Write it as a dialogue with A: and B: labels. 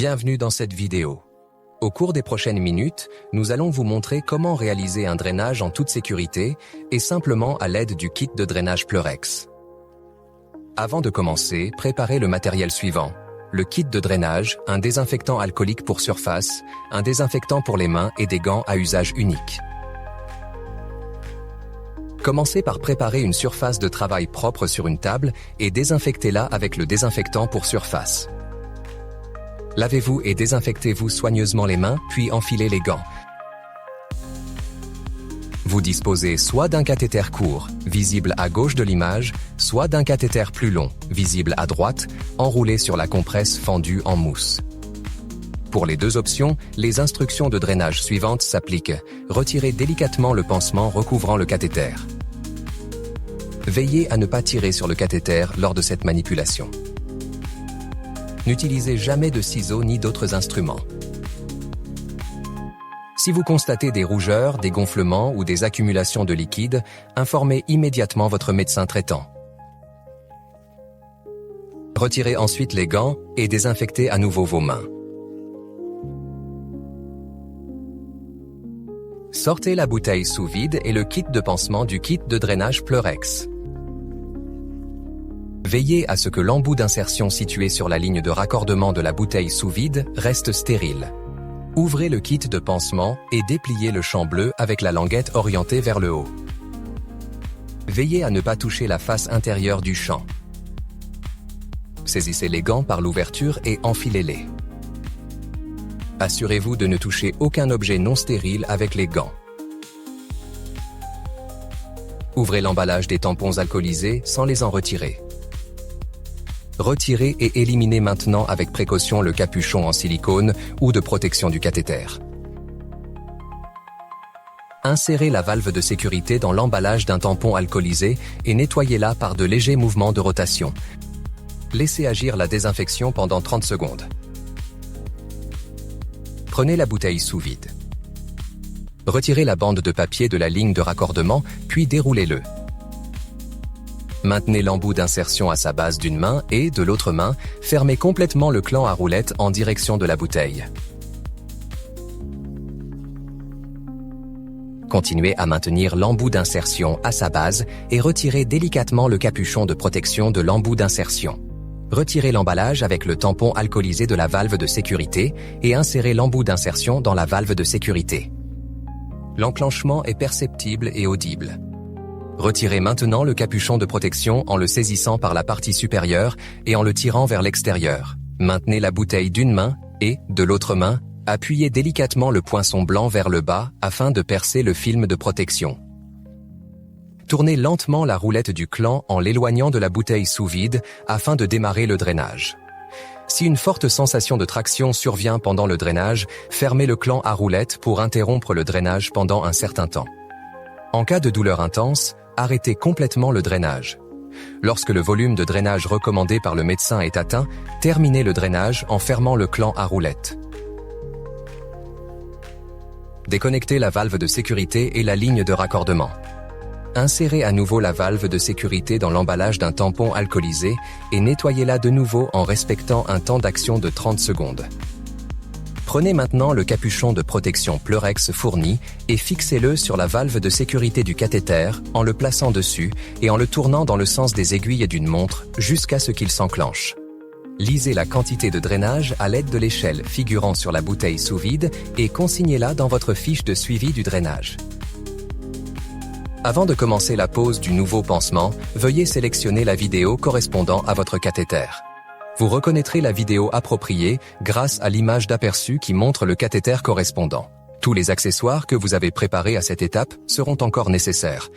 A: Bienvenue dans cette vidéo. Au cours des prochaines minutes, nous allons vous montrer comment réaliser un drainage en toute sécurité et simplement à l'aide du kit de drainage Pleurex. Avant de commencer, préparez le matériel suivant. Le kit de drainage, un désinfectant alcoolique pour surface, un désinfectant pour les mains et des gants à usage unique. Commencez par préparer une surface de travail propre sur une table et désinfectez-la avec le désinfectant pour surface. Lavez-vous et désinfectez-vous soigneusement les mains, puis enfilez les gants. Vous disposez soit d'un cathéter court, visible à gauche de l'image, soit d'un cathéter plus long, visible à droite, enroulé sur la compresse fendue en mousse. Pour les deux options, les instructions de drainage suivantes s'appliquent. Retirez délicatement le pansement recouvrant le cathéter. Veillez à ne pas tirer sur le cathéter lors de cette manipulation. N'utilisez jamais de ciseaux ni d'autres instruments. Si vous constatez des rougeurs, des gonflements ou des accumulations de liquide, informez immédiatement votre médecin traitant. Retirez ensuite les gants et désinfectez à nouveau vos mains. Sortez la bouteille sous vide et le kit de pansement du kit de drainage Pleurex. Veillez à ce que l'embout d'insertion situé sur la ligne de raccordement de la bouteille sous vide reste stérile. Ouvrez le kit de pansement et dépliez le champ bleu avec la languette orientée vers le haut. Veillez à ne pas toucher la face intérieure du champ. Saisissez les gants par l'ouverture et enfilez-les. Assurez-vous de ne toucher aucun objet non stérile avec les gants. Ouvrez l'emballage des tampons alcoolisés sans les en retirer. Retirez et éliminez maintenant avec précaution le capuchon en silicone ou de protection du cathéter. Insérez la valve de sécurité dans l'emballage d'un tampon alcoolisé et nettoyez-la par de légers mouvements de rotation. Laissez agir la désinfection pendant 30 secondes. Prenez la bouteille sous vide. Retirez la bande de papier de la ligne de raccordement, puis déroulez-le. Maintenez l'embout d'insertion à sa base d'une main et, de l'autre main, fermez complètement le clan à roulettes en direction de la bouteille. Continuez à maintenir l'embout d'insertion à sa base et retirez délicatement le capuchon de protection de l'embout d'insertion. Retirez l'emballage avec le tampon alcoolisé de la valve de sécurité et insérez l'embout d'insertion dans la valve de sécurité. L'enclenchement est perceptible et audible. Retirez maintenant le capuchon de protection en le saisissant par la partie supérieure et en le tirant vers l'extérieur. Maintenez la bouteille d'une main et, de l'autre main, appuyez délicatement le poinçon blanc vers le bas afin de percer le film de protection. Tournez lentement la roulette du clan en l'éloignant de la bouteille sous vide afin de démarrer le drainage. Si une forte sensation de traction survient pendant le drainage, fermez le clan à roulette pour interrompre le drainage pendant un certain temps. En cas de douleur intense, arrêtez complètement le drainage. Lorsque le volume de drainage recommandé par le médecin est atteint, terminez le drainage en fermant le clan à roulette. Déconnectez la valve de sécurité et la ligne de raccordement. Insérez à nouveau la valve de sécurité dans l'emballage d'un tampon alcoolisé et nettoyez-la de nouveau en respectant un temps d'action de 30 secondes. Prenez maintenant le capuchon de protection Pleurex fourni et fixez-le sur la valve de sécurité du cathéter en le plaçant dessus et en le tournant dans le sens des aiguilles d'une montre jusqu'à ce qu'il s'enclenche. Lisez la quantité de drainage à l'aide de l'échelle figurant sur la bouteille sous vide et consignez-la dans votre fiche de suivi du drainage. Avant de commencer la pose du nouveau pansement, veuillez sélectionner la vidéo correspondant à votre cathéter. Vous reconnaîtrez la vidéo appropriée grâce à l'image d'aperçu qui montre le cathéter correspondant. Tous les accessoires que vous avez préparés à cette étape seront encore nécessaires.